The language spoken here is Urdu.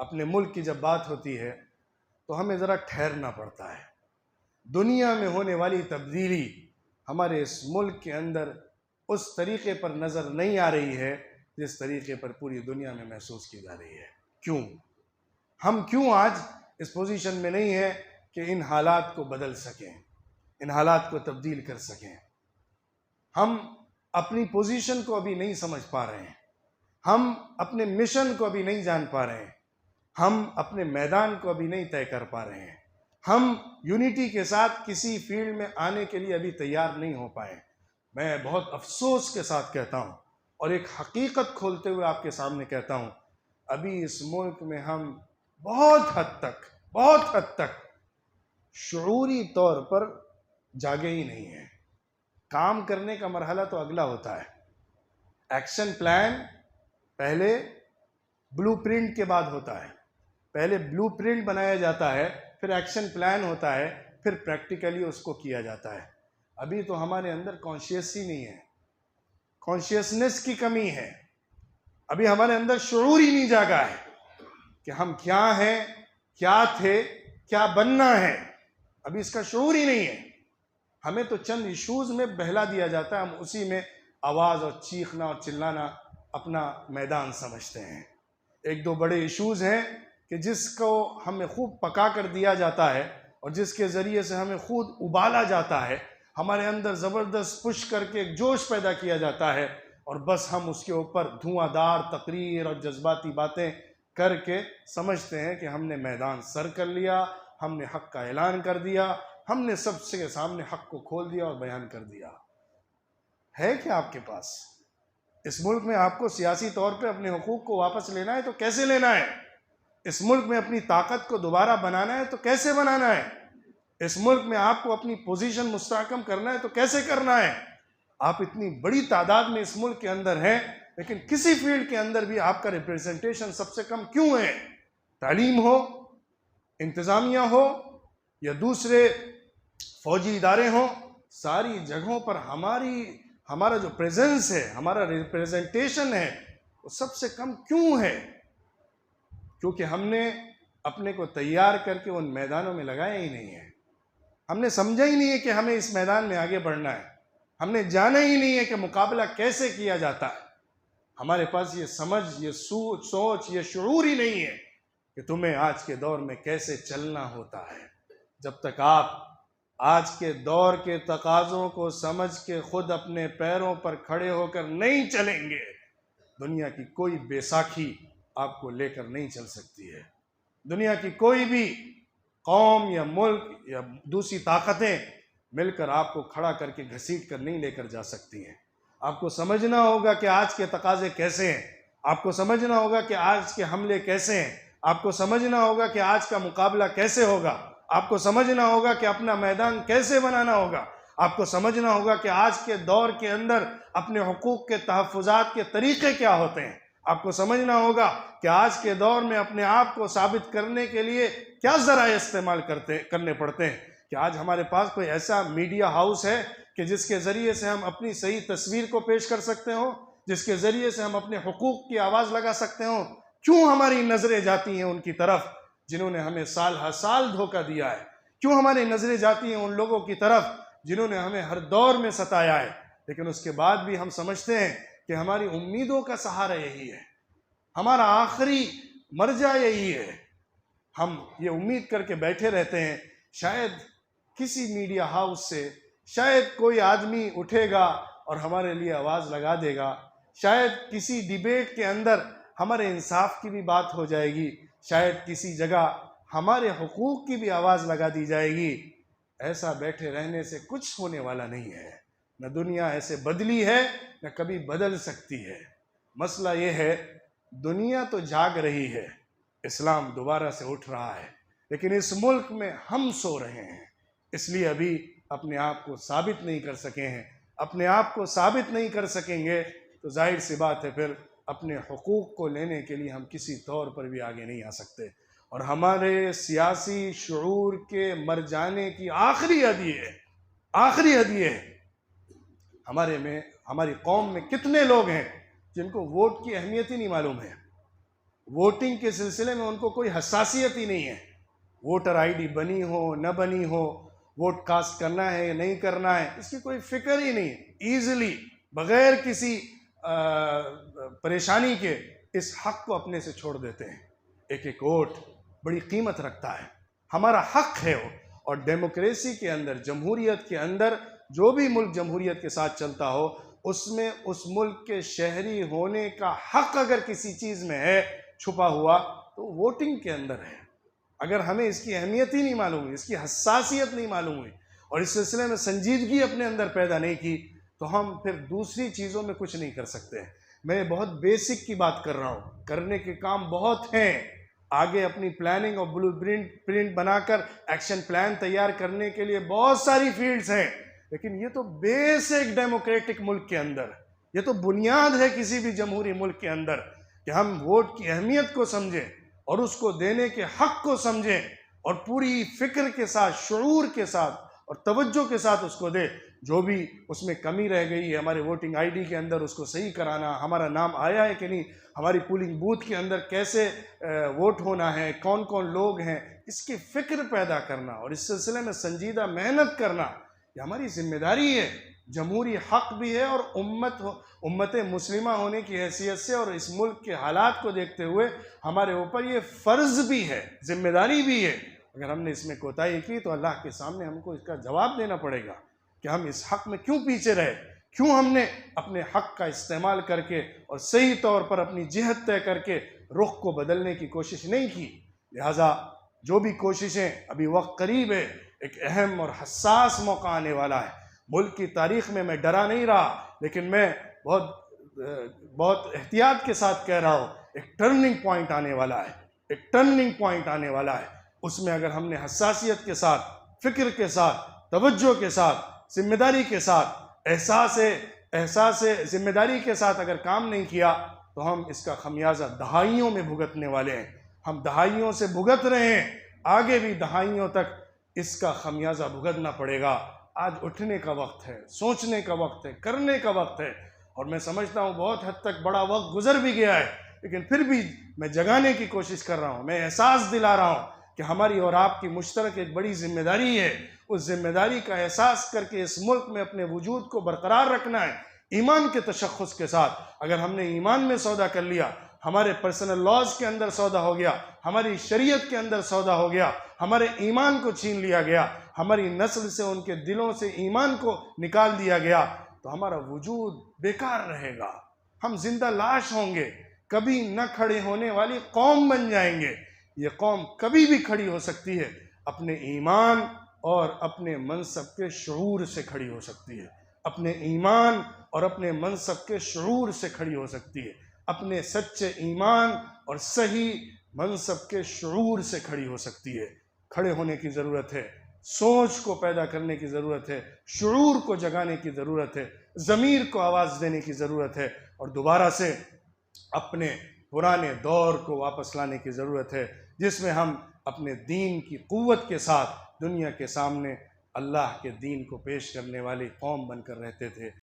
اپنے ملک کی جب بات ہوتی ہے تو ہمیں ذرا ٹھہرنا پڑتا ہے۔ دنیا میں ہونے والی تبدیلی ہمارے اس ملک کے اندر اس طریقے پر نظر نہیں آ رہی ہے جس طریقے پر پوری دنیا میں محسوس کی جا رہی ہے۔ کیوں؟ ہم کیوں آج اس پوزیشن میں نہیں ہیں کہ ان حالات کو بدل سکیں، ان حالات کو تبدیل کر سکیں؟ ہم اپنی پوزیشن کو ابھی نہیں سمجھ پا رہے ہیں، ہم اپنے مشن کو ابھی نہیں جان پا رہے ہیں، ہم اپنے میدان کو ابھی نہیں طے کر پا رہے ہیں، ہم یونٹی کے ساتھ کسی فیلڈ میں آنے کے لیے ابھی تیار نہیں ہو پائے۔ میں بہت افسوس کے ساتھ کہتا ہوں اور ایک حقیقت کھولتے ہوئے آپ کے سامنے کہتا ہوں، ابھی اس ملک میں ہم بہت حد تک شعوری طور پر جاگے ہی نہیں ہیں۔ کام کرنے کا مرحلہ تو اگلا ہوتا ہے، ایکشن پلان پہلے بلو پرنٹ کے بعد ہوتا ہے، پہلے بلو پرنٹ بنایا جاتا ہے، پھر ایکشن پلان ہوتا ہے، پھر پریکٹیکلی اس کو کیا جاتا ہے۔ ابھی تو ہمارے اندر کانشیس ہی نہیں ہے، کانشیسنس کی کمی ہے، ابھی ہمارے اندر شعور ہی نہیں جاگا ہے کہ ہم کیا ہیں، کیا تھے، کیا بننا ہے، ابھی اس کا شعور ہی نہیں ہے۔ ہمیں تو چند ایشوز میں بہلا دیا جاتا ہے، ہم اسی میں آواز اور چیخنا اور چلانا اپنا میدان سمجھتے ہیں۔ ایک دو بڑے ایشوز ہیں کہ جس کو ہمیں خوب پکا کر دیا جاتا ہے اور جس کے ذریعے سے ہمیں خود ابالا جاتا ہے، ہمارے اندر زبردست پش کر کے ایک جوش پیدا کیا جاتا ہے، اور بس ہم اس کے اوپر دھواں دار تقریر اور جذباتی باتیں کر کے سمجھتے ہیں کہ ہم نے میدان سر کر لیا، ہم نے حق کا اعلان کر دیا، ہم نے سب سے سامنے حق کو کھول دیا اور بیان کر دیا۔ ہے کیا آپ کے پاس؟ اس ملک میں آپ کو سیاسی طور پہ اپنے حقوق کو واپس لینا ہے تو کیسے لینا ہے؟ اس ملک میں اپنی طاقت کو دوبارہ بنانا ہے تو کیسے بنانا ہے؟ اس ملک میں آپ کو اپنی پوزیشن مستحکم کرنا ہے تو کیسے کرنا ہے؟ آپ اتنی بڑی تعداد میں اس ملک کے اندر ہیں، لیکن کسی فیلڈ کے اندر بھی آپ کا ریپرزنٹیشن سب سے کم کیوں ہے؟ تعلیم ہو، انتظامیہ ہو یا دوسرے فوجی ادارے ہوں، ساری جگہوں پر ہمارا جو پریزنس ہے، ہمارا ریپرزنٹیشن ہے، وہ سب سے کم کیوں ہے؟ کیونکہ ہم نے اپنے کو تیار کر کے ان میدانوں میں لگایا ہی نہیں ہے، ہم نے سمجھا ہی نہیں ہے کہ ہمیں اس میدان میں آگے بڑھنا ہے، ہم نے جانا ہی نہیں ہے کہ مقابلہ کیسے کیا جاتا ہے۔ ہمارے پاس یہ سمجھ، یہ سوچ، یہ شعور ہی نہیں ہے کہ تمہیں آج کے دور میں کیسے چلنا ہوتا ہے۔ جب تک آپ آج کے دور کے تقاضوں کو سمجھ کے خود اپنے پیروں پر کھڑے ہو کر نہیں چلیں گے، دنیا کی کوئی بیساکھی آپ کو لے کر نہیں چل سکتی ہے۔ دنیا کی کوئی بھی قوم یا ملک یا دوسری طاقتیں مل کر آپ کو کھڑا کر کے گھسیٹ کر نہیں لے کر جا سکتی ہیں۔ آپ کو سمجھنا ہوگا کہ آج کے تقاضے کیسے ہیں، آپ کو سمجھنا ہوگا کہ آج کے حملے کیسے ہیں، آپ کو سمجھنا ہوگا کہ آج کا مقابلہ کیسے ہوگا، آپ کو سمجھنا ہوگا کہ اپنا میدان کیسے بنانا ہوگا، آپ کو سمجھنا ہوگا کہ آج کے دور کے اندر اپنے حقوق کے تحفظات کے طریقے کیا ہوتے ہیں، آپ کو سمجھنا ہوگا کہ آج کے دور میں اپنے آپ کو ثابت کرنے کے لیے کیا ذرائع استعمال کرنے پڑتے ہیں۔ کہ آج ہمارے پاس کوئی ایسا میڈیا ہاؤس ہے کہ جس کے ذریعے سے ہم اپنی صحیح تصویر کو پیش کر سکتے ہوں، جس کے ذریعے سے ہم اپنے حقوق کی آواز لگا سکتے ہوں؟ کیوں ہماری نظریں جاتی ہیں ان کی طرف جنہوں نے ہمیں سال ہر سال دھوکہ دیا ہے؟ کیوں ہماری نظریں جاتی ہیں ان لوگوں کی طرف جنہوں نے ہمیں ہر دور میں ستایا ہے؟ لیکن اس کے بعد بھی ہم سمجھتے ہیں کہ ہماری امیدوں کا سہارا یہی ہے، ہمارا آخری مرجع یہی ہے۔ ہم یہ امید کر کے بیٹھے رہتے ہیں شاید کسی میڈیا ہاؤس سے شاید کوئی آدمی اٹھے گا اور ہمارے لیے آواز لگا دے گا، شاید کسی ڈیبیٹ کے اندر ہمارے انصاف کی بھی بات ہو جائے گی، شاید کسی جگہ ہمارے حقوق کی بھی آواز لگا دی جائے گی۔ ایسا بیٹھے رہنے سے کچھ ہونے والا نہیں ہے، نہ دنیا ایسے بدلی ہے نہ کبھی بدل سکتی ہے۔ مسئلہ یہ ہے دنیا تو جاگ رہی ہے، اسلام دوبارہ سے اٹھ رہا ہے، لیکن اس ملک میں ہم سو رہے ہیں، اس لیے ابھی اپنے آپ کو ثابت نہیں کر سکے ہیں۔ اپنے آپ کو ثابت نہیں کر سکیں گے تو ظاہر سی بات ہے پھر اپنے حقوق کو لینے کے لیے ہم کسی طور پر بھی آگے نہیں آ سکتے۔ اور ہمارے سیاسی شعور کے مر جانے کی آخری حد یہ ہے ہماری قوم میں کتنے لوگ ہیں جن کو ووٹ کی اہمیت ہی نہیں معلوم ہے، ووٹنگ کے سلسلے میں ان کو کوئی حساسیت ہی نہیں ہے. ووٹر آئی ڈی بنی ہو نہ بنی ہو، ووٹ کاسٹ کرنا ہے یا نہیں کرنا ہے، اس کی کوئی فکر ہی نہیں. ایزلی بغیر کسی پریشانی کے اس حق کو اپنے سے چھوڑ دیتے ہیں. ایک ایک ووٹ بڑی قیمت رکھتا ہے، ہمارا حق ہے وہ. اور ڈیموکریسی کے اندر، جمہوریت کے اندر، جو بھی ملک جمہوریت کے ساتھ چلتا ہو، اس میں اس ملک کے شہری ہونے کا حق اگر کسی چیز میں ہے چھپا ہوا تو ووٹنگ کے اندر ہے. اگر ہمیں اس کی اہمیت ہی نہیں معلوم ہوئی، اس کی حساسیت نہیں معلوم ہوئی اور اس سلسلے میں سنجیدگی اپنے اندر پیدا نہیں کی تو ہم پھر دوسری چیزوں میں کچھ نہیں کر سکتے. میں بہت بیسک کی بات کر رہا ہوں، کرنے کے کام بہت ہیں. آگے اپنی پلاننگ اور بلو پرنٹ بنا کر ایکشن پلان تیار کرنے کے لیے بہت ساری فیلڈز ہیں، لیکن یہ تو بیسک ڈیموکریٹک ملک کے اندر، یہ تو بنیاد ہے کسی بھی جمہوری ملک کے اندر کہ ہم ووٹ کی اہمیت کو سمجھیں اور اس کو دینے کے حق کو سمجھیں اور پوری فکر کے ساتھ، شعور کے ساتھ اور توجہ کے ساتھ اس کو دے. جو بھی اس میں کمی رہ گئی ہے ہمارے ووٹنگ آئی ڈی کے اندر، اس کو صحیح کرانا، ہمارا نام آیا ہے کہ نہیں، ہماری پولنگ بوتھ کے اندر کیسے ووٹ ہونا ہے، کون کون لوگ ہیں، اس کی فکر پیدا کرنا اور اس سلسلے میں سنجیدہ محنت کرنا، یہ ہماری ذمہ داری ہے. جمہوری حق بھی ہے اور امت مسلمہ ہونے کی حیثیت سے اور اس ملک کے حالات کو دیکھتے ہوئے ہمارے اوپر یہ فرض بھی ہے، ذمہ داری بھی ہے. اگر ہم نے اس میں کوتاہی کی تو اللہ کے سامنے ہم کو اس کا جواب دینا پڑے گا کہ ہم اس حق میں کیوں پیچھے رہے، کیوں ہم نے اپنے حق کا استعمال کر کے اور صحیح طور پر اپنی جہت طے کر کے رخ کو بدلنے کی کوشش نہیں کی. لہٰذا جو بھی کوششیں، ابھی وقت قریب ہے، ایک اہم اور حساس موقع آنے والا ہے. ملک کی تاریخ میں ڈرا نہیں رہا، لیکن میں بہت احتیاط کے ساتھ کہہ رہا ہوں، ایک ٹرننگ پوائنٹ آنے والا ہے، ایک ٹرننگ پوائنٹ آنے والا ہے. اس میں اگر ہم نے حساسیت کے ساتھ، فکر کے ساتھ، توجہ کے ساتھ، ذمہ داری کے ساتھ، احساس ذمہ داری کے ساتھ اگر کام نہیں کیا تو ہم اس کا خمیازہ دہائیوں میں بھگتنے والے ہیں. ہم دہائیوں سے بھگت رہے ہیں، آگے بھی دہائیوں تک اس کا خمیازہ بھگتنا پڑے گا. آج اٹھنے کا وقت ہے، سوچنے کا وقت ہے، کرنے کا وقت ہے. اور میں سمجھتا ہوں بہت حد تک بڑا وقت گزر بھی گیا ہے، لیکن پھر بھی میں جگانے کی کوشش کر رہا ہوں، میں احساس دلا رہا ہوں کہ ہماری اور آپ کی مشترک ایک بڑی ذمہ داری ہے. اس ذمہ داری کا احساس کر کے اس ملک میں اپنے وجود کو برقرار رکھنا ہے، ایمان کے تشخص کے ساتھ. اگر ہم نے ایمان میں سودا کر لیا، ہمارے پرسنل لاز کے اندر سودا ہو گیا، ہماری شریعت کے اندر سودا ہو گیا، ہمارے ایمان کو چھین لیا گیا، ہماری نسل سے، ان کے دلوں سے ایمان کو نکال دیا گیا، تو ہمارا وجود بیکار رہے گا. ہم زندہ لاش ہوں گے، کبھی نہ کھڑے ہونے والی قوم بن جائیں گے. یہ قوم کبھی بھی کھڑی ہو سکتی ہے، اپنے ایمان اور اپنے منصب کے شعور سے کھڑی ہو سکتی ہے. اپنے ایمان اور اپنے منصب کے شعور سے کھڑی ہو سکتی ہے. اپنے سچے ایمان اور صحیح منصب کے شعور سے کھڑی ہو سکتی ہے. کھڑے ہونے کی ضرورت ہے، سوچ کو پیدا کرنے کی ضرورت ہے، شعور کو جگانے کی ضرورت ہے، ضمیر کو آواز دینے کی ضرورت ہے اور دوبارہ سے اپنے پرانے دور کو واپس لانے کی ضرورت ہے، جس میں ہم اپنے دین کی قوت کے ساتھ دنیا کے سامنے اللہ کے دین کو پیش کرنے والی قوم بن کر رہتے تھے.